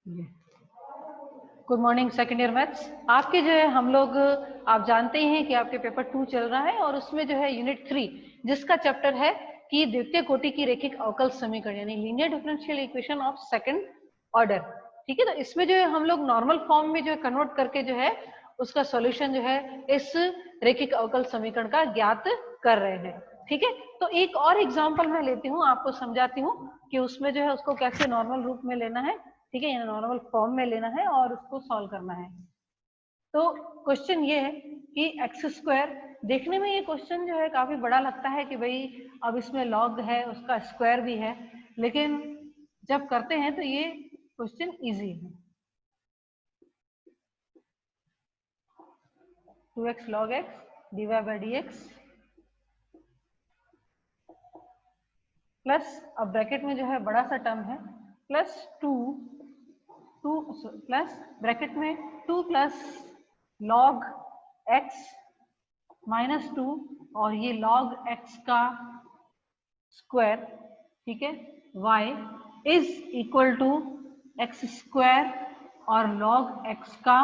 Good morning second year maths. आपके जो है हम लोग आप जानते ही हैं कि आपके पेपर 2 चल रहा है और उसमें जो है यूनिट 3 जिसका चैप्टर है कि द्वितीय कोटि की रैखिक अवकल समीकरण यानी linear differential equation of second order. ठीक है, तो इसमें जो है हम लोग नॉर्मल फॉर्म में जो है कन्वर्ट करके जो है उसका सॉल्यूशन जो है इस रैखिक अवकल समीकरण का ज्ञात कर रहे हैं। ठीक है, तो एक और एग्जाम्पल मैं लेती हूँ, आपको समझाती हूँ कि उसमें जो है उसको कैसे नॉर्मल रूप में लेना है। ठीक है, यानी नॉर्मल फॉर्म में लेना है और उसको सॉल्व करना है। तो क्वेश्चन ये है कि एक्स स्क्वायर, देखने में ये क्वेश्चन जो है काफी बड़ा लगता है कि भाई अब इसमें लॉग है उसका स्क्वायर भी है, लेकिन जब करते हैं तो ये क्वेश्चन इजी है। 2x log x dy by dx plus, अब ब्रैकेट में जो है बड़ा सा टर्म है प्लस 2 प्लस ब्रैकेट में 2 प्लस लॉग x माइनस 2 और ये लॉग x का स्क्वायर, ठीक है, y is equal to x square और लॉग x का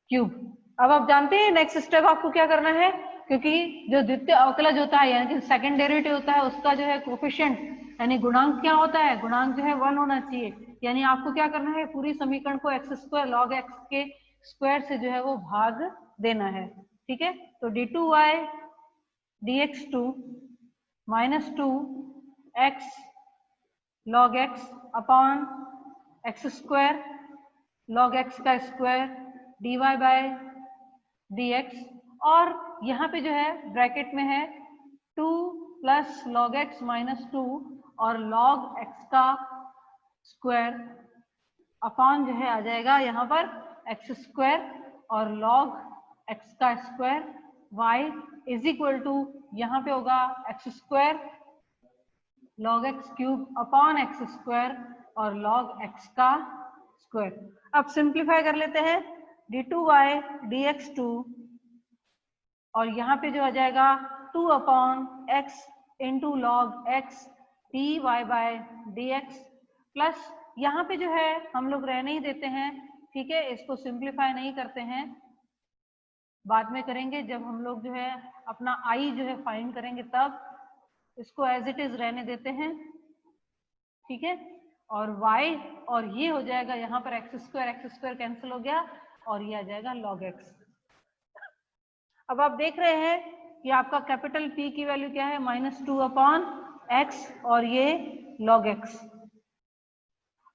क्यूब। अब आप जानते हैं नेक्स्ट स्टेप आपको क्या करना है, क्योंकि जो द्वितीय अवकलज होता है यानी कि सेकंड डेरिवेटिव होता है उसका जो है कोफिशिएंट यानी गुणांक क्या होता है, गुणांक जो है 1 होना चाहिए। यानी आपको क्या करना है, पूरी समीकरण को एक्स स्क्वायर लॉग एक्स के स्क्वायर से जो है वो भाग देना है। ठीक है, तो d2y dx2 minus 2 x log x upon x square log x का स्क्वायर dy बाय dx, और यहाँ पे जो है ब्रैकेट में है 2 प्लस लॉग एक्स माइनस 2 और लॉग एक्स का स्क्वायर अपॉन जो है आ जाएगा यहाँ पर एक्स स्क्वायर और लॉग एक्स का square y is equal to यहाँ पे होगा x square log x cube upon x square और लॉग एक्स का स्क्वायर। अब सिंप्लीफाई कर लेते हैं, d2y dx2 और यहाँ पे जो आ जाएगा 2 upon x into log x d y by d x plus यहाँ पे जो है हम लोग रहने ही देते हैं। ठीक है, इसको सिंप्लीफाई नहीं करते हैं, बाद में करेंगे जब हम लोग जो है अपना आई जो है फाइंड करेंगे तब, इसको एज इट इज रहने देते हैं। ठीक है, और y और ये हो जाएगा यहाँ पर एक्स स्क्वायर कैंसिल हो गया और ये आ जाएगा लॉग एक्स। अब आप देख रहे हैं कि आपका कैपिटल P की वैल्यू क्या है, -2 अपॉन एक्स और ये लॉग एक्स,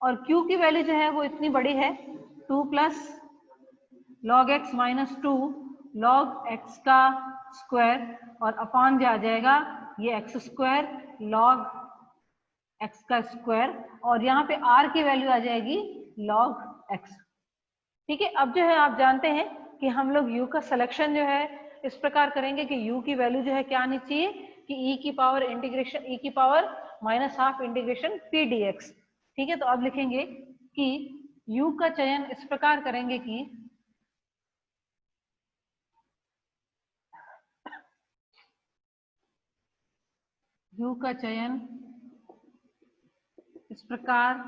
और Q की वैल्यू जो है वो इतनी बड़ी है 2 plus log x minus 2 log x का स्क्वायर और अपॉन जो आ जाएगा ये एक्स स्क्वायर लॉग एक्स का स्क्वायर और यहाँ पे R की वैल्यू आ जाएगी लॉग एक्स। ठीक है, अब जो है आप जानते हैं कि हम लोग u का सिलेक्शन जो है इस प्रकार करेंगे कि u की वैल्यू जो है क्या आनी चाहिए कि e की पावर इंटीग्रेशन e की पावर -12 इंटीग्रेशन p dx। ठीक है, तो अब लिखेंगे कि u का चयन इस प्रकार करेंगे कि u का चयन इस प्रकार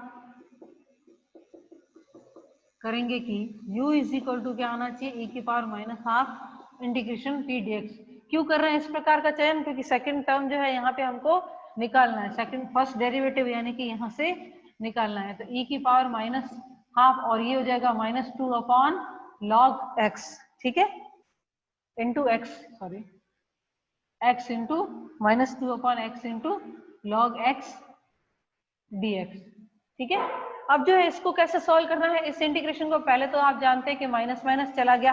करेंगे कि u इज इक्वल टू क्या आना चाहिए e की पावर -12 इंटीग्रेशन p dx। क्यों कर रहे हैं इस प्रकार का चयन, क्योंकि सेकंड टर्म जो है यहाँ पे हमको निकालना है, सेकंड फर्स्ट डेरिवेटिव यानी कि यहाँ से निकालना है, तो e की पावर -12 और ये हो जाएगा -2 अपॉन लॉग एक्स। ठीक है, into x, sorry x into -2 upon x into log x dx। ठीक है, अब जो है इसको कैसे सॉल्व करना है इस इंटीग्रेशन को, पहले तो आप जानते हैं कि माइनस माइनस चला गया।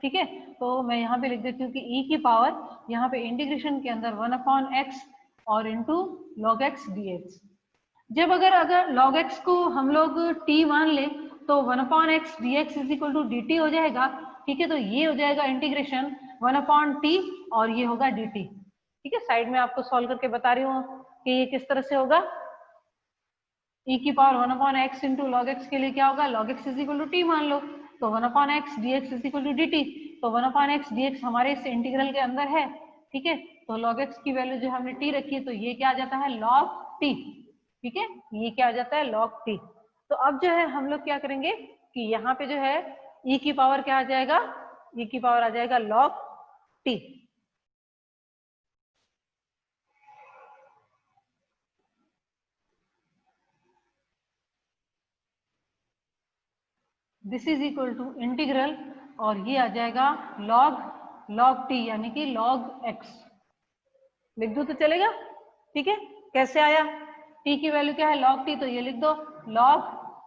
ठीक है, तो मैं यहाँ पे लिख देती हूँ कि e की पावर यहाँ पे इंटीग्रेशन के अंदर 1 अपॉन एक्स और इंटू लॉग एक्स dx। जब अगर log x को हम लोग t मान ले तो 1 upon x d x is equal to d t हो जाएगा। ठीक है, तो ये हो जाएगा इंटीग्रेशन 1 अपॉन टी और ये होगा डी टी। ठीक है, साइड में आपको सॉल्व करके बता रही हूँ कि ये किस तरह से होगा। e की power 1 upon x into log x के लिए क्या होगा, log x is equal to t मान लो, तो 1 upon x d x is equal to d t, तो 1 अपॉन एक्स डी एक्स हमारे इस इंटीग्रल के अंदर है। ठीक है, तो लॉग एक्स की वैल्यू जो हमने टी रखी है तो ये क्या आ जाता है लॉग टी। ठीक है, ये क्या आ जाता है लॉग टी। तो अब जो है हम लोग क्या करेंगे कि यहाँ पे जो है e की पावर क्या आ जाएगा, e की पावर आ जाएगा log t। This is equal to integral, और ये आ जाएगा log t यानी कि log x। लिख दो तो चलेगा, ठीक है। कैसे आया, t की वैल्यू क्या है log t, तो ये लिख दो log,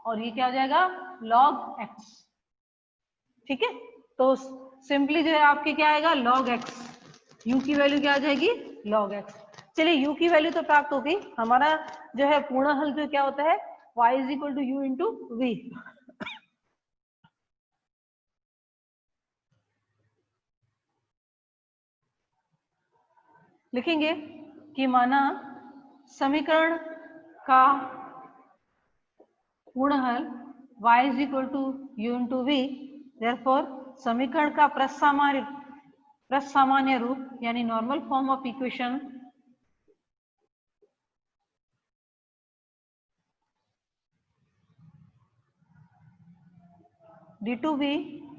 और ये क्या हो जाएगा log x, ठीक है। तो सिंपली जो है आपके क्या आएगा log x, u की वैल्यू क्या आ जाएगी log x। चलिए u की वैल्यू तो प्राप्त हो गई, हमारा जो है पूर्ण हल जो क्या होता है y is equal to u into v. लिखेंगे कि माना समीकरण का पूर्ण हल y is equal to u into v, therefore समीकरण का प्रसामान्य रूप यानी normal form of equation d2v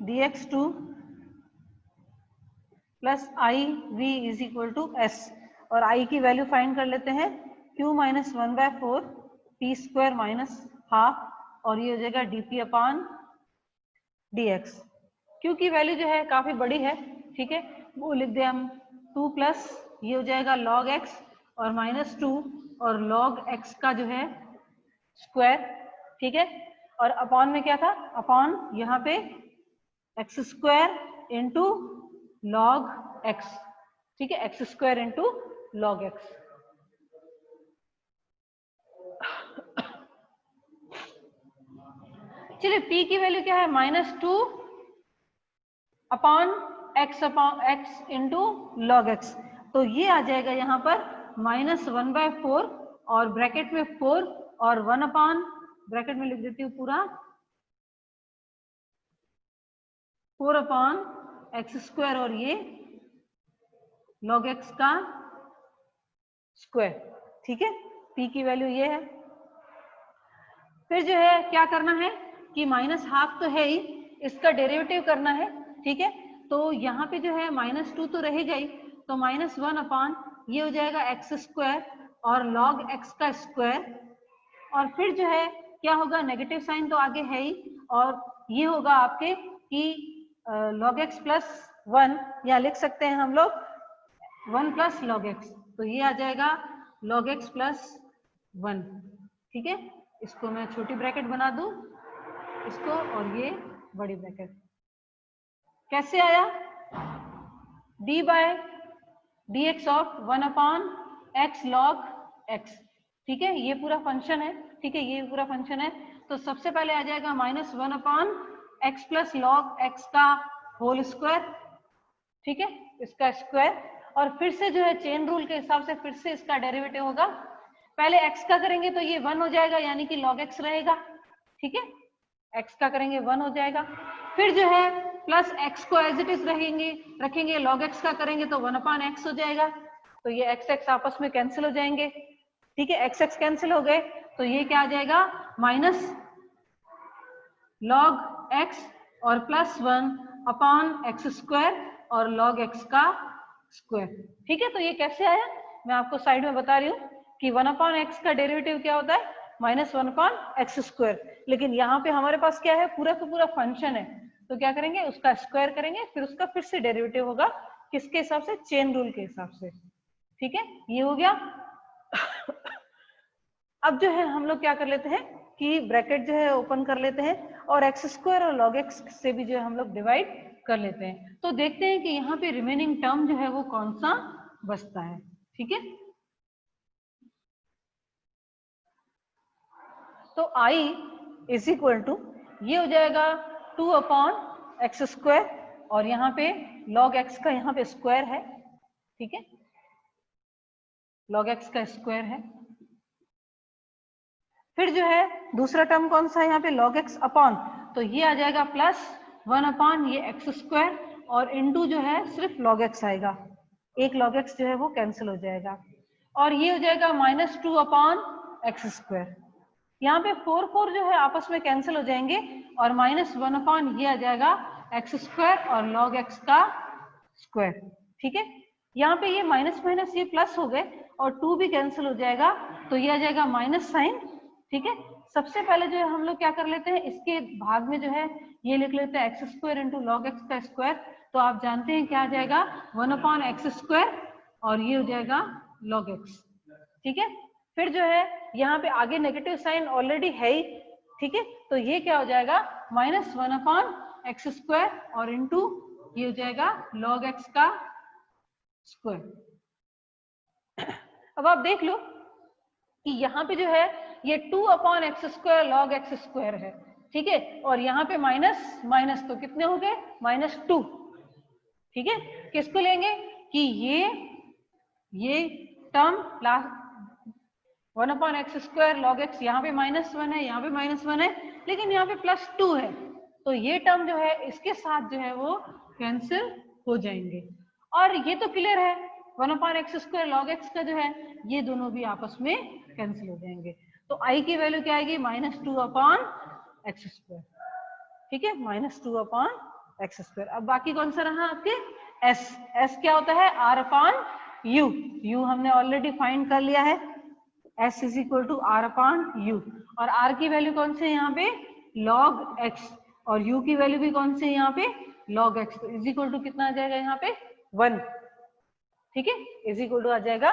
dx2 plus I v is equal to s, और आई की वैल्यू फाइंड कर लेते हैं q minus 1/4 p square minus half, और ये हो जाएगा dp अपान dx। q की वैल्यू जो है काफी बड़ी है, ठीक है, वो लिख दे हम 2 प्लस ये हो जाएगा log x और माइनस 2 और log x का जो है स्क्वायर, ठीक है। और अपॉन में क्या था, अपॉन यहाँ पे x square into log x, ठीक है, x square into log x. चलिए p की वैल्यू क्या है -2 upon x into log x, तो ये आ जाएगा यहाँ पर -1/4 और ब्रैकेट में 4 और 1 अपॉन ब्रैकेट में लिख देती हूँ पूरा 4 अपॉन एक्स स्क्वायर और ये log x का स्क्वायर, ठीक है। p की वैल्यू ये है। फिर जो है क्या करना है कि माइनस हाफ तो है ही, इसका डेरिवेटिव करना है, ठीक है। तो यहाँ पे जो है -2 तो रहेगा ही, तो -1 अपॉन ये हो जाएगा एक्स स्क्वायर और log x का स्क्वायर, और फिर जो है क्या होगा, नेगेटिव साइन तो आगे है ही, और ये होगा आपके कि log x प्लस 1, या लिख सकते हैं हम लोग 1 प्लस log x, तो ये आ जाएगा log x प्लस 1, ठीक है। इसको मैं छोटी ब्रैकेट बना दूं इसको, और ये बड़ी ब्रैकेट। कैसे आया, d by dx of 1 upon x log x, ठीक है, ये पूरा फंक्शन है, ठीक है, ये पूरा फंक्शन है। तो सबसे पहले आ जाएगा -1 upon x plus log x का होल स्क्वायर, ठीक है, इसका स्क्वायर, और फिर से जो है चेन रूल के हिसाब से फिर से इसका डेरिवेटिव होगा। पहले x का करेंगे तो ये 1 हो जाएगा यानी कि log x रहेगा, ठीक है, x का करेंगे 1 हो जाएगा। फिर जो है प्लस x को एज इट इज रखेंगे, log x का करेंगे तो 1 अपॉन x हो जाएगा, तो ये x आपस में कैंसिल हो जाएंगे, ठीक है, x कैंसिल हो गए, तो ये क्या आ जाएगा माइनस log x और प्लस 1 अपॉन एक्स स्क्वायर और log x का स्क्वायर, ठीक है। तो ये कैसे आया, मैं आपको साइड में बता रही हूँ कि 1 अपॉन एक्स का डेरिवेटिव क्या होता है -1 अपॉन एक्स स्क्वायर, लेकिन यहाँ पे हमारे पास क्या है, पूरा का पूरा फंक्शन है, तो क्या करेंगे उसका स्क्वायर करेंगे, फिर उसका फिर से डेरिवेटिव होगा, किसके हिसाब से, चेन रूल के हिसाब से, ठीक है, ये हो गया। अब जो है हम लोग क्या कर लेते हैं कि ब्रैकेट जो है ओपन कर लेते हैं, और एक्स स्क्वायर और log x से भी जो है हम लोग डिवाइड कर लेते हैं, तो देखते हैं कि यहाँ पे रिमेनिंग टर्म जो है वो कौन सा बचता है, ठीक है। तो i इज इक्वल टू ये हो जाएगा 2 अपॉन एक्स स्क्वायर, और यहाँ पे log x का यहाँ पे स्क्वायर है, ठीक है, log x का स्क्वायर है। फिर जो है दूसरा टर्म कौन सा है यहाँ पे log x अपॉन, तो ये आ जाएगा प्लस 1 अपॉन ये एक्स स्क्वायर, और इनटू जो है सिर्फ log x आएगा, एक log x जो है वो कैंसिल हो जाएगा, और ये हो जाएगा -2 अपॉन एक्स स्क्वायर, यहाँ पे 4 जो है आपस में कैंसिल हो जाएंगे और -1 ये आ जाएगा एक्स स्क्वायर और लॉग एक्स का स्क्वायर। ठीक है, यहाँ पे ये माइनस माइनस ये प्लस हो गए और 2 भी कैंसिल हो जाएगा तो ये आ जाएगा माइनस साइन। ठीक है, सबसे पहले जो है हम लोग क्या कर लेते हैं, इसके भाग में जो है ये लिख लेते हैं x square into log x का स्क्वायर। तो आप जानते हैं क्या आ जाएगा 1/x स्क्वायर और ये हो जाएगा लॉग एक्स। ठीक है, फिर जो है यहाँ पे आगे नेगेटिव साइन ऑलरेडी है ही। ठीक है, तो ये क्या हो जाएगा -1/x स्क्वायर और इंटू ये हो जाएगा log x का स्क्वायर। अब आप देख लो कि यहाँ पे जो है ये 2/x square log x square है। ठीक है, और यहाँ पे माइनस माइनस तो कितने हो गए -2। ठीक है, किसको लेंगे कि ये term plus 1/x square log x, यहाँ पे -1 है, यहाँ पे -1 है, लेकिन यहाँ पे +2 है, तो ये टर्म जो है इसके साथ जो है वो कैंसिल हो जाएंगे। और ये तो क्लियर है 1/x स्क्वायर log x का जो है ये दोनों भी आपस में कैंसिल हो जाएंगे। तो i की वैल्यू क्या आएगी -2/x स्क्वायर। ठीक है, -2/x स्क्वायर। अब बाकी कौन सा रहा आपके s क्या होता है r/u हमने ऑलरेडी फाइंड कर लिया है, s is equal to r/u और r की वैल्यू कौन से है यहाँ पे log x और u की वैल्यू भी कौन से है यहाँ पे log x, तो इज इक्वल टू कितना आ जाएगा यहाँ पे 1। ठीक है, इज इक्वल टू आ जाएगा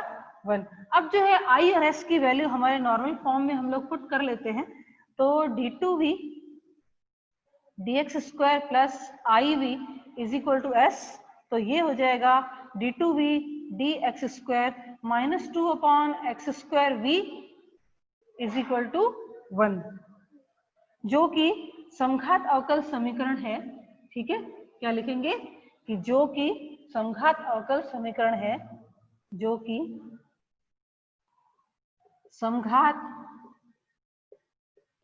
1। अब जो है i और s की वैल्यू हमारे नॉर्मल फॉर्म में हम लोग पुट कर लेते हैं, तो d2v dx square plus iv is equal to s, तो ये हो जाएगा d2v dx स्क्वायर -2/x स्क्वायर v इज इक्वल टू 1, जो कि समघात अवकल समीकरण है। ठीक है, क्या लिखेंगे कि जो कि समघात अवकल समीकरण है, जो कि समघात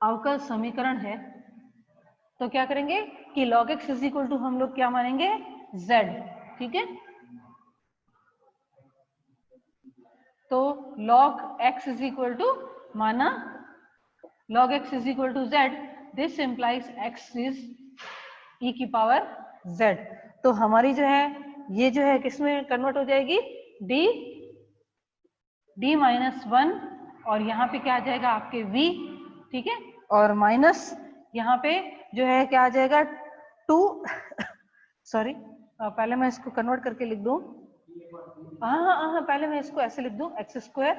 अवकल समीकरण है। तो क्या करेंगे कि log x is equal to हम लोग क्या मानेंगे z। ठीक है, तो log x is equal to माना log x is equal to z, this implies x is e की पावर z। तो हमारी जो है ये जो है किसमें कन्वर्ट हो जाएगी d-1 और यहाँ पे क्या आ जाएगा आपके v। ठीक है, और माइनस यहाँ पे जो है क्या आ जाएगा 2 सॉरी पहले मैं इसको कन्वर्ट करके लिख दूं, हाँ पहले मैं इसको ऐसे लिख दूं x square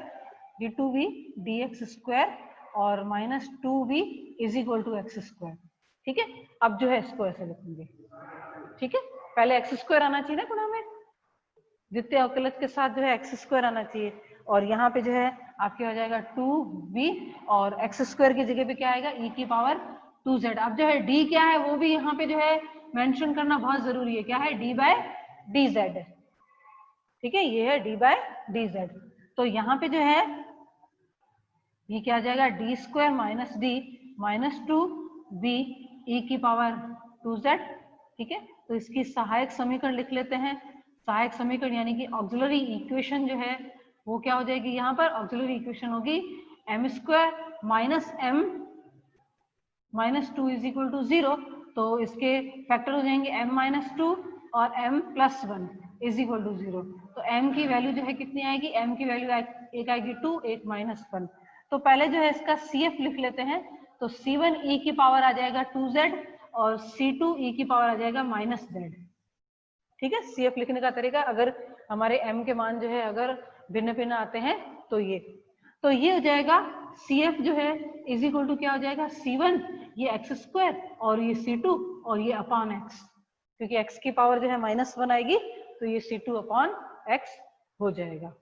d2v dx square और -2v is equal to x square. ठीक है, अब जो है इसको ऐसे लिखेंगे। ठीक है, पहले x स्क्वायर आना चाहिए ना गुणा में, द्वितीय अवकलज के साथ जो है x स्क्वायर आना चाहिए और यहाँ पे जो है आपके हो जाएगा 2v और x स्क्वायर की जगह पे क्या आएगा e की पावर 2z। अब जो है d क्या है वो भी यहाँ पे जो है मेंशन करना बहुत जरूरी है, क्या है d/dz। ठीक है, ये है d/dz। तो यहाँ पे जो है ये क्या आ जाएगा d square minus d -2v e की पावर 2z। ठीक है, तो इसकी सहायक समीकरण लिख लेते हैं। सहायक समीकरण यानी कि ऑक्सिलरी इक्वेशन जो है वो क्या हो जाएगी, यहाँ पर ऑक्सिलरी इक्वेशन होगी m square minus m -2 is equal to 0, तो इसके फैक्टर हो जाएंगे m-2 और m+1 इज इक्वल टू 0। तो m की वैल्यू जो है कितनी आएगी, m की वैल्यू एक आएगी 2, एक -1। तो पहले जो है इसका CF लिख लेते हैं, तो C1 e की पावर आ जाएगा 2z और C2 e की पावर आ जाएगा -z। ठीक है, CF लिखने का तरीका, अगर हमारे m के मान जो है अगर भिन्न भिन्न आते हैं तो ये हो जाएगा CF जो है इज इक्वल टू क्या हो जाएगा C1 ये x स्क्वायर और ये C2 और ये अपॉन x, क्योंकि x की पावर जो है -1 आएगी तो ये C2 अपॉन x हो जाएगा।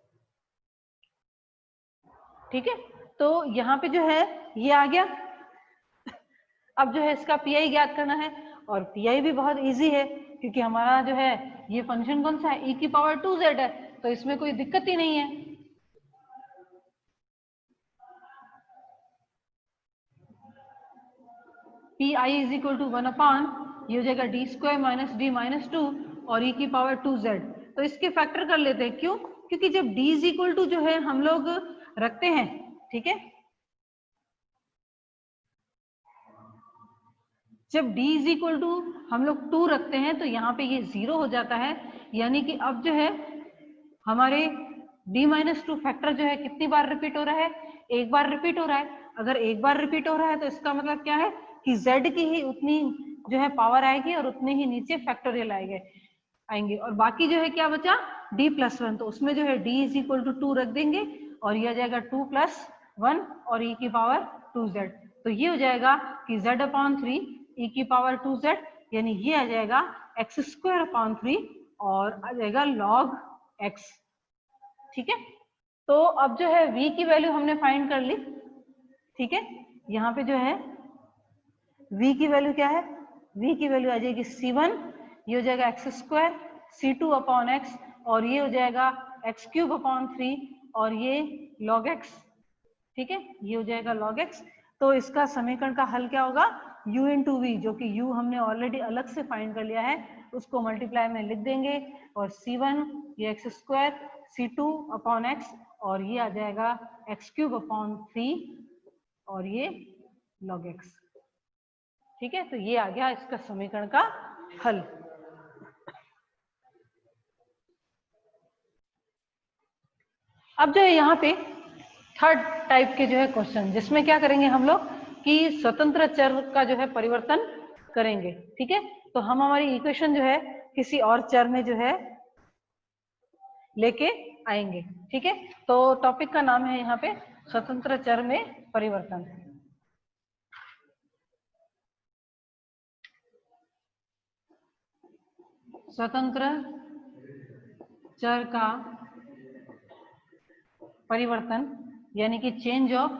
ठीक है, तो यहाँ पे जो है ये आ गया। अब जो है इसका PI ज्ञात करना है और PI भी बहुत इजी है, क्योंकि हमारा जो है ये फंक्शन कौन सा है e की पावर 2z है, तो इसमें कोई दिक्कत ही नहीं है। PI is equal to 1 upon ये हो जाएगा d स्क्वायर माइनस d -2 और e की पावर 2z। तो इसके फैक्टर कर लेते हैं, क्यों, क्योंकि जब d इज इक्वल टू जो है हम लोग रखते हैं, ठीक है, जब d इज इक्वल टू हम लोग 2 रखते हैं तो यहाँ पे ये 0 हो जाता है, यानी कि अब जो है हमारे d-2 फैक्टर जो है कितनी बार रिपीट हो रहा है, एक बार रिपीट हो रहा है। अगर एक बार रिपीट हो रहा है तो इसका मतलब क्या है कि z की ही उतनी जो है पावर आएगी और उतने ही नीचे फैक्टोरियल आएंगे और बाकी जो है क्या बचा d+1, तो उसमें जो है d इज इक्वल टू 2 रख देंगे और ये आ जाएगा 2+1 और e की पावर 2z। तो ये हो जाएगा कि z/3 e की पावर 2z, यानी ये आ जाएगा x²/3 और आ जाएगा log x। ठीक है, तो अब जो है v की वैल्यू हमने फाइंड कर ली। ठीक है, यहाँ पे जो है v की वैल्यू क्या है, v की वैल्यू आ जाएगी c1, ये हो जाएगा x² c2/x और ये हो जाएगा x³ और ये log x। ठीक है, ये हो जाएगा log x। तो इसका समीकरण का हल क्या होगा, u इंटू वी, जो कि u हमने ऑलरेडी अलग से फाइंड कर लिया है, उसको मल्टीप्लाई में लिख देंगे और c1 ये x² c2/x और ये आ जाएगा x³ और ये log x। ठीक है, तो ये आ गया इसका समीकरण का हल। अब जो है यहाँ पे थर्ड टाइप के जो है क्वेश्चन, जिसमें क्या करेंगे हम लोग कि स्वतंत्र चर का जो है परिवर्तन करेंगे। ठीक है, तो हम हमारी इक्वेशन जो है किसी और चर में जो है लेके आएंगे। ठीक है, तो टॉपिक का नाम है यहाँ पे स्वतंत्र चर में परिवर्तन। स्वतंत्र चर का परिवर्तन यानी कि चेंज ऑफ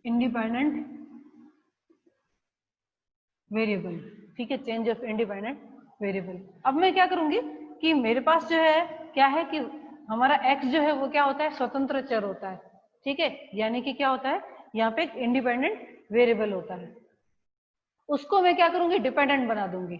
इंडिपेंडेंट वेरिएबल। ठीक है, चेंज ऑफ इंडिपेंडेंट वेरिएबल। अब मैं क्या करूंगी कि मेरे पास जो है क्या है कि हमारा x जो है वो क्या होता है, स्वतंत्र चर होता है। ठीक है, यानी कि क्या होता है, यहाँ पे एक इंडिपेंडेंट वेरिएबल होता है, उसको मैं क्या करूंगी, डिपेंडेंट बना दूंगी।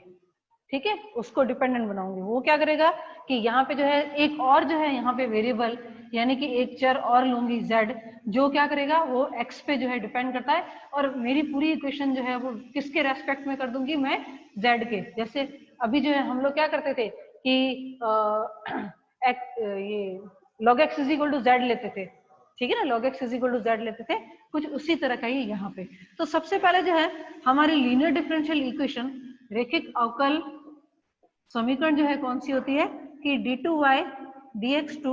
ठीक है, उसको डिपेंडेंट बनाऊंगी। वो क्या करेगा कि यहाँ पे जो है एक और जो है यहाँ पे वेरिएबल यानी कि एक चर और लूंगी z, जो क्या करेगा वो x पे जो है डिपेंड करता है और मेरी पूरी इक्वेशन जो है वो किसके रेस्पेक्ट में कर दूंगी, मैं z के। जैसे अभी जो है हम लोग क्या करते थे कि ये log x is equal to z लेते थे। ठीक है ना, log x is equal to z लेते थे, कुछ उसी तरह का ही यहाँ पे। तो सबसे पहले जो है हमारी लीनियर डिफरेंशियल इक्वेशन, रैखिक अवकल समीकरण जो है कौन सी होती है कि d2y dx2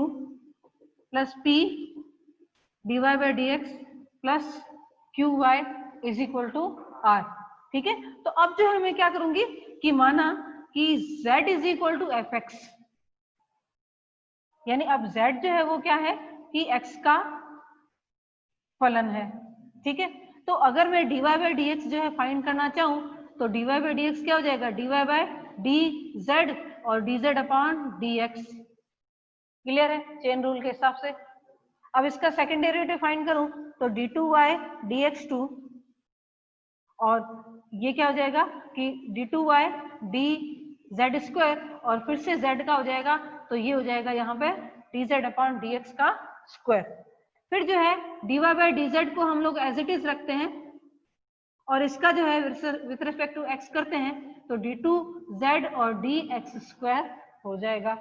plus p dy by dx plus qy is equal to r। ठीक है, तो अब जो है मैं क्या करूंगी कि माना कि z is equal to fx, यानी अब z जो है वो क्या है कि x का फलन है। ठीक है, तो अगर मैं dy बाई dx जो है फाइंड करना चाहूं तो dy बाई dx क्या हो जाएगा, dy बाई dz और dz/dx। क्लियर है, चेन रूल के हिसाब से। अब इसका सेकंड डेरिवेटिव फाइंड करूं तो d2y dx2 और ये क्या हो जाएगा कि d2y dz² और फिर से z का हो जाएगा, तो ये हो जाएगा यहाँ पे dz/dx का स्क्वायर। फिर जो है dy बाई dz को हम लोग एज इट इज रखते हैं और इसका जो है विथ रिस्पेक्ट टू x करते हैं, तो d2z और dx² हो जाएगा।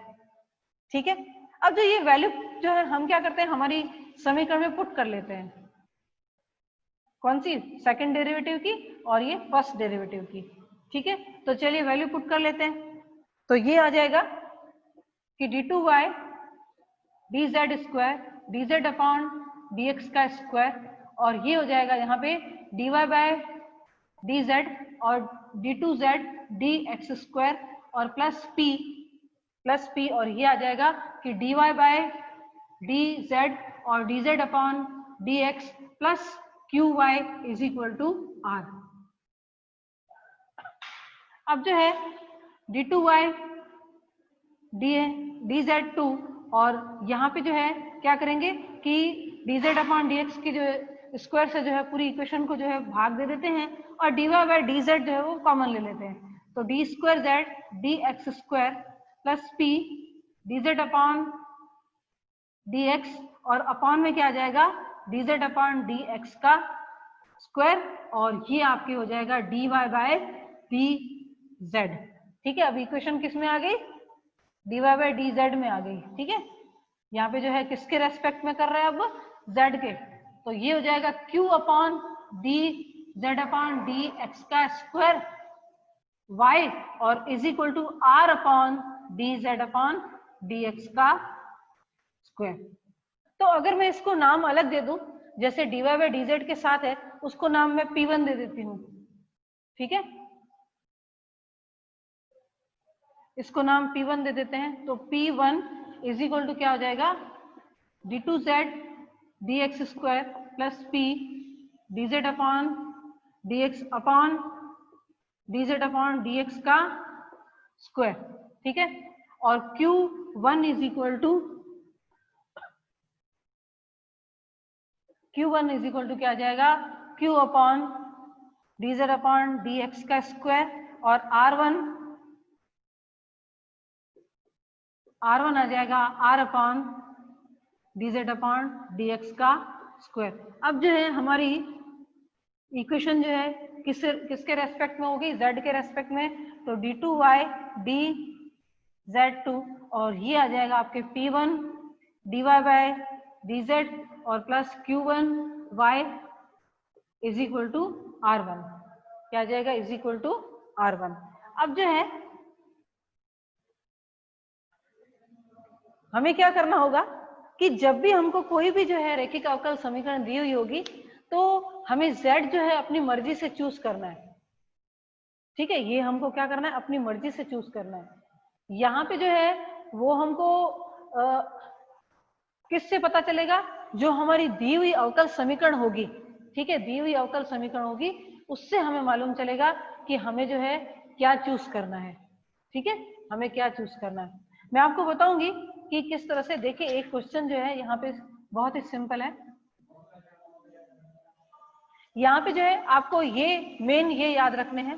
ठीक है, अब जो ये वैल्यू जो है हम क्या करते हैं, हमारी समीकरण में पुट कर लेते हैं, कौन सी, सेकंड डेरिवेटिव की और ये फर्स्ट डेरिवेटिव की। ठीक है, तो चलिए वैल्यू पुट कर लेते हैं। तो ये आ जाएगा कि d2y dz² dz/dx का स्क्वायर और ये हो जाएगा यहाँ पे dy बाय dz और d2z dx² और प्लस p और ये आ जाएगा कि dy बाय dz और dz/dx plus qy is equal to r। अब जो है d2y dz2 और यहाँ पे जो है क्या करेंगे कि dz/dx की जो स्क्वायर से जो है पूरी इक्वेशन को जो है भाग दे देते हैं और dy बाय dz जो है वो कॉमन ले लेते हैं, तो d² dx² plus p dz/dx और अपॉन में क्या आ जाएगा dz अपॉन dx का स्क्वायर और ये आपके हो जाएगा dy बाय dz। ठीक है, अब इक्वेशन किस में आ गई, dy बाय dz में आ गई। ठीक है, यहाँ पे जो है किसके रेस्पेक्ट में कर रहे हैं अब, z के, तो ये हो जाएगा q upon dz upon dx का स्क्वायर y और is equal to r upon dz upon dx का स्क्वायर। तो अगर मैं इसको नाम अलग दे दूं, जैसे dy बाय dz के साथ है उसको नाम मैं p1 दे देती हूँ। ठीक है, इसको नाम p1 दे देते हैं, तो p1 इज इक्वल टू क्या हो जाएगा, d2z dx square plus p dz upon dx upon dz upon dx का स्क्वायर। ठीक है, और q1 इज इक्वल टू क्या आ जाएगा, q upon dz upon dx का स्क्वायर और r1 आ जाएगा r upon dz upon dx का स्क्वायर। अब जो है हमारी इक्वेशन जो है किसके रेस्पेक्ट में होगी, z के रेस्पेक्ट में, तो d2y dz2 और ये आ जाएगा आपके p1 dy बाय dz और plus q1 y is equal to r1, क्या आ जाएगा, इज इक्वल टू r1। अब जो है हमें क्या करना होगा कि जब भी हमको कोई भी जो है रेखिक अवकल समीकरण दी हुई होगी तो हमें z जो है अपनी मर्जी से चूज करना है। ठीक है, ये हमको क्या करना है, अपनी मर्जी से चूज करना है। यहाँ पे जो है वो हमको किससे पता चलेगा, जो हमारी दी हुई अवकल समीकरण होगी। ठीक है, दी हुई अवकल समीकरण होगी उससे हमें मालूम चलेगा कि हमें जो है क्या चूज करना है। ठीक है, हमें क्या चूज करना है, मैं आपको बताऊंगी कि किस तरह से। देखिए एक क्वेश्चन जो है यहाँ पे बहुत ही सिंपल है। यहाँ पे जो है आपको ये मेन ये याद रखने हैं,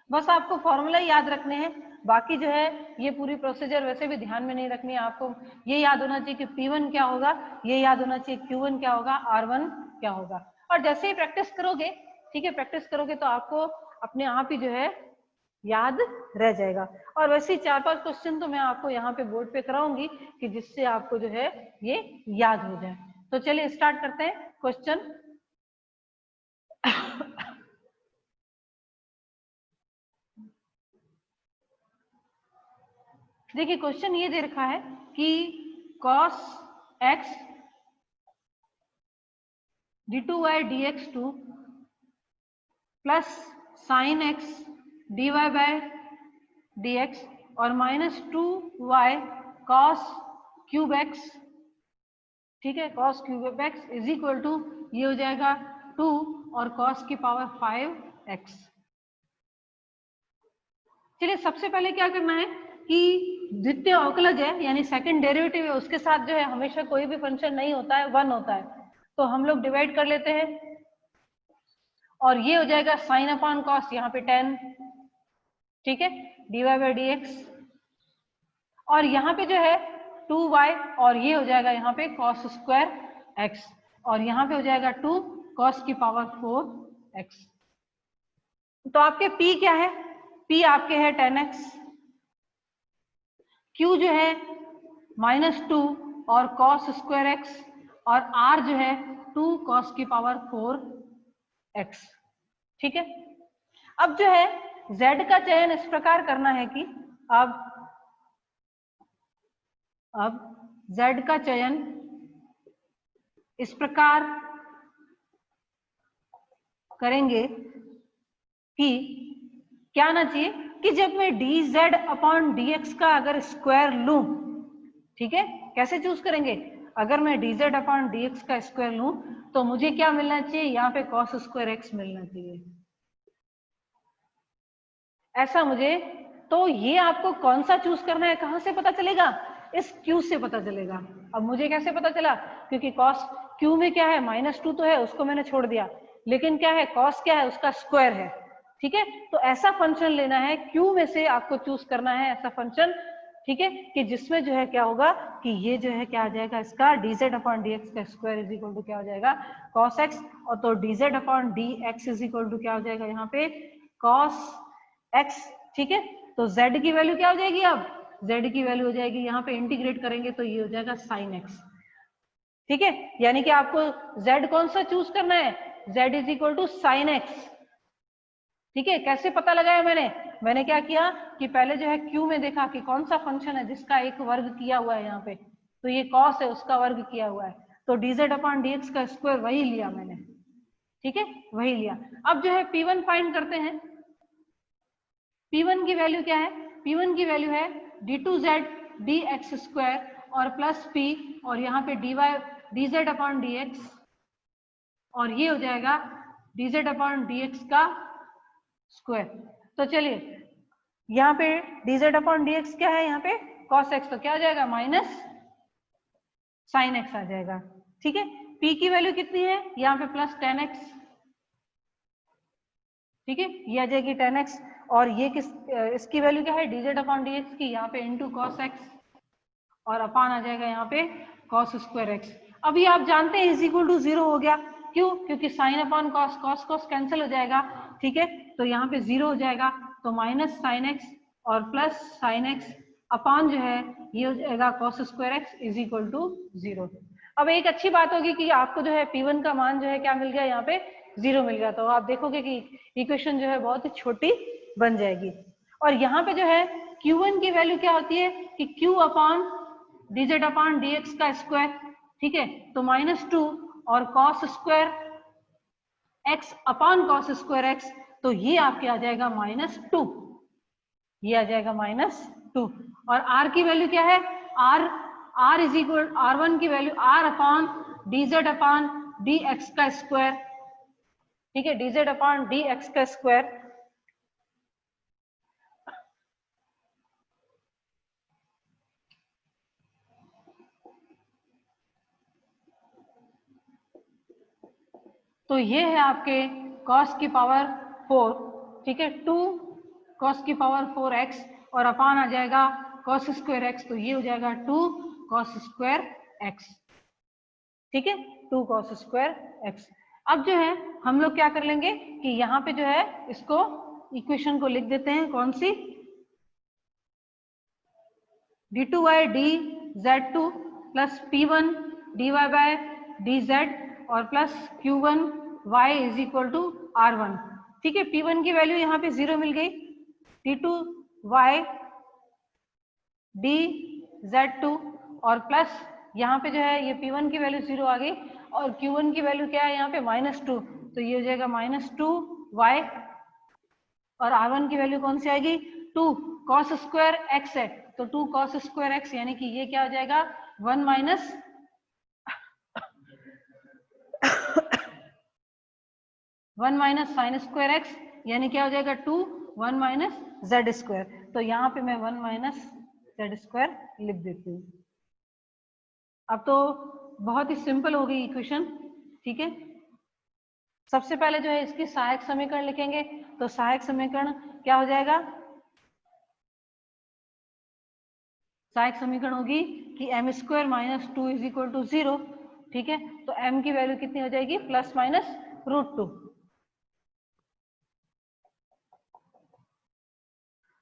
बस आपको फॉर्मूला याद रखने हैं, बाकी जो है ये पूरी प्रोसीजर वैसे भी ध्यान में नहीं रखनी है। आपको ये याद होना चाहिए कि P1 क्या होगा, ये याद होना चाहिए Q1 क्या होगा, R1 क्या होगा। और जैसे ही प्रैक्टिस करोगे, ठीक है, प्रैक्टिस करोगे तो आपको अपने आप ही जो है याद रह जाएगा। और वैसे ही 4-5 क्वेश्चन तो मैं आपको यहाँ पे बोर्ड पे कराऊंगी कि जिससे आपको जो है ये याद हो जाए। तो चलिए स्टार्ट करते हैं क्वेश्चन। देखिए क्वेश्चन ये दे रखा है कि cos x d2y dx2 plus sin x dy by dx और minus 2y cos cube x, ठीक है, cos cube x is equal to ये हो जाएगा 2 और cos की पावर 5x। चलिए सबसे पहले क्या करना है कि द्वितीय अवकलज है यानी सेकंड डेरिवेटिव है, उसके साथ जो है हमेशा कोई भी फंक्शन नहीं होता है, 1 होता है, तो हम लोग डिवाइड कर लेते हैं और ये हो जाएगा साइन अपॉन कॉस, यहाँ पे 10, ठीक है, dy बाई dx और यहाँ पे जो है 2y और ये हो जाएगा यहाँ पे cos स्क्वायर x और यहाँ पे हो जाएगा 2 cos की पावर 4x। तो आपके p क्या है, p आपके है 10x, q जो है -2 और cos स्क्वायर x और r जो है 2 cos की पावर 4x। ठीक है, अब जो है z का चयन इस प्रकार करना है कि अब z का चयन इस प्रकार करेंगे कि क्या आना चाहिए कि जब मैं dz अपॉन dx का अगर स्क्वायर लूं, ठीक है, कैसे चूज करेंगे, अगर मैं dz अपॉन dx का स्क्वायर लूं तो मुझे क्या मिलना चाहिए, यहाँ पे cos स्क्वायर x मिलना चाहिए, ऐसा मुझे। तो ये आपको कौन सा चूज करना है, कहां से पता चलेगा, इस q से पता चलेगा। अब मुझे कैसे पता चला, क्योंकि cos q में क्या है -2 तो है, उसको मैंने छोड़ दिया, लेकिन क्या है cos क्या है, उसका स्क्वायर है। ठीक है, तो ऐसा फंक्शन लेना है q में से, आपको चूज करना है ऐसा फंक्शन ठीक है, कि जिसमें जो है क्या होगा कि ये जो है क्या आ जाएगा इसका dz अपॉन dx का स्क्वायर इज इक्वल टू क्या हो जाएगा cos x, और तो dz upon dx is equal to क्या हो जाएगा यहाँ पे cos x। ठीक है, तो z की वैल्यू क्या हो जाएगी, अब z की वैल्यू हो जाएगी यहाँ पे इंटीग्रेट करेंगे तो ये हो जाएगा sin x। ठीक है, यानी कि आपको z कौन सा चूज करना है, z is equal to sin x। ठीक है, कैसे पता लगाया मैंने क्या किया कि पहले जो है Q में देखा कि कौन सा फंक्शन है जिसका एक वर्ग किया हुआ है यहाँ पे, तो ये cos है उसका वर्ग किया हुआ है, तो dz अपॉन dx का स्क्वायर वही लिया मैंने। ठीक है, वही लिया। अब जो है P1 फाइंड करते हैं। P1 की वैल्यू क्या है, P1 की वैल्यू है d2z dx स्क्वायर और प्लस p और यहाँ पे dy dz अपॉन dx, और ये हो जाएगा dz अपॉन dx का स्क्वायर। तो चलिए यहाँ पे dz अपॉन dx क्या है, यहाँ पे cos x, तो क्या आ जाएगा माइनस sin x आ जाएगा। ठीक है, p की वैल्यू कितनी है यहाँ पे प्लस tan x। ठीक है, ये आ जाएगी tan x, और ये इसकी वैल्यू क्या है dz अपॉन dx की, यहाँ पे इंटू cos x, और अपान आ जाएगा यहाँ पे cos स्क्वायर x। अभी आप जानते हैं इज इक्वल टू 0 हो गया, क्यों, क्योंकि sine upon cos, cos cos cancel हो जाएगा। ठीक है, तो यहाँ पे 0 हो जाएगा, तो माइनस साइन एक्स और प्लस साइन एक्स अपान जो है ये हो जाएगा cos square x is equal to 0। अब एक अच्छी बात होगी कि आपको जो है P1 का मान जो है क्या मिल गया, यहाँ पे 0 मिल गया, तो आप देखोगे कि इक्वेशन जो है बहुत ही छोटी बन जाएगी। और यहाँ पे जो है Q1 की वैल्यू क्या होती है कि Q upon dz upon dx का स्क्वायर। ठीक है, तो -2 और cos square x upon cos square x, तो ये आपके आ जाएगा -2, ये आ जाएगा -2। और r की वैल्यू क्या है, r इज इक्वल r1 की value r upon dz upon dx का स्क्वायर। ठीक है, dz अपॉन dx का स्क्वायर। तो ये है आपके cos की पावर 4। ठीक है, 2 cos की पावर 4x और अपान आ जाएगा cos स्क्वायर x, तो ये हो जाएगा 2 cos स्क्वायर x। ठीक है, 2 cos स्क्वायर x। अब जो है हम लोग क्या कर लेंगे कि यहाँ पे जो है इसको इक्वेशन को लिख देते हैं, कौन सी, d2y dz2 प्लस p1 dy बाय dz और plus q1 y is equal to r1। ठीक है, p1 की वैल्यू यहाँ पे 0 मिल गई, d2y dz2 और प्लस यहाँ पे जो है ये p1 की वैल्यू 0 आ गई, और q1 की वैल्यू क्या है यहाँ पे -2, तो ये हो जाएगा -2y, और r1 की वैल्यू कौन सी आएगी 2 cos स्क्वायर x है, तो 2 cos स्क्वायर x, यानी कि ये क्या हो जाएगा 1 माइनस साइन स्क्वायर x, यानी क्या हो जाएगा 2 1 माइनस जेड स्क्वायर। तो यहाँ पे मैं 1 माइनस जेड स्क्वायर लिख देती हूँ। अब तो बहुत ही सिंपल हो गई इक्वेशन। ठीक है, सबसे पहले जो है इसकी सहायक समीकरण लिखेंगे, तो सहायक समीकरण क्या हो जाएगा, सहायक समीकरण होगी कि m square minus 2 is equal to 0। ठीक है, तो m की वैल्यू कितनी हो जाएगी प्लस माइनस √2।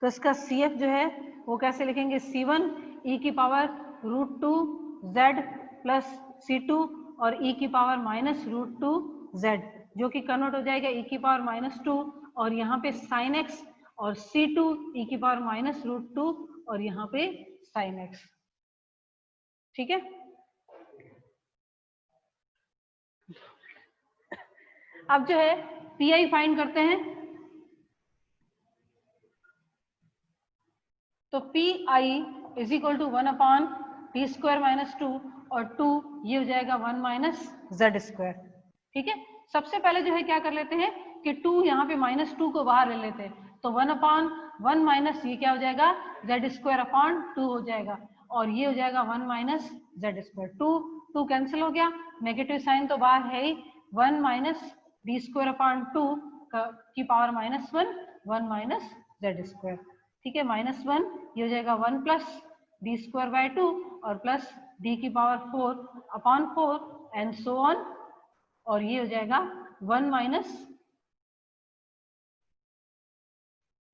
तो इसका CF जो है वो कैसे लिखेंगे, C1 e की पावर √2z प्लस C2 और e की पावर माइनस √2z, जो कि कन्वर्ट हो जाएगा e की पावर -2 और यहाँ पे sin x, और C2 e की पावर माइनस √2 और यहाँ पे sin x। ठीक है, अब जो है PI फाइंड करते हैं, तो PI is equal to 1 upon t square minus 2 और 2 ये हो जाएगा 1 माइनस जेड स्क्वायर। ठीक है, सबसे पहले जो है क्या कर लेते हैं कि 2 यहाँ पे -2 को बाहर ले लेते हैं, तो 1 अपॉन 1 माइनस ये क्या हो जाएगा जेड स्क्वायर अपॉन 2 हो जाएगा, और ये हो जाएगा 1 माइनस जेड स्क्वायर। 2 कैंसिल हो गया, नेगेटिव साइन तो बाहर है ही, 1 माइनस डी स्क्वायर अपॉन 2 की पावर -1 1 माइनस जेड स्क्वायर। ठीक है, -1 ये हो जाएगा 1 प्लस डी स्क्वायर बाय 2 और प्लस डी की power 4 upon 4 and so on, और ये हो जाएगा 1 माइनस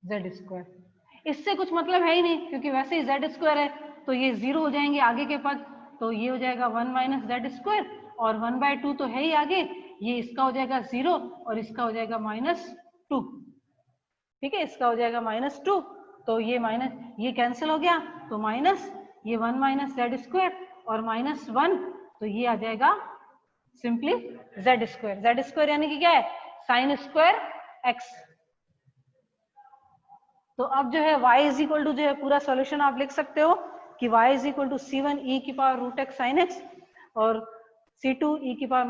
जेड स्क्वायर। इससे कुछ मतलब है ही नहीं क्योंकि वैसे ही जेड स्क्वायर है, तो ये 0 हो जाएंगे आगे के पद, तो ये हो जाएगा 1 माइनस जेड स्क्वायर, और 1/2 तो है ही आगे, ये इसका हो जाएगा 0 और इसका हो जाएगा -2। ठीक है, इसका हो जाएगा -2, तो ये माइनस ये कैंसिल हो गया, तो माइनस ये 1 माइनस जेड स्क्वायर और -1, तो ये आ जाएगा simply Z square. Z square यानी कि क्या है, साइन स्क्वायर एक्स। तो अब जो है y इज इक्वल टू जो है पूरा सॉल्यूशन आप लिख सकते हो कि y is equal to c1 e की power root x sine x और c2 e की power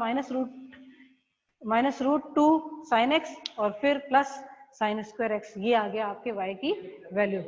minus root 2 sine x और फिर प्लस साइन स्क्वायर एक्स। ये आ गया आपके y की वैल्यू।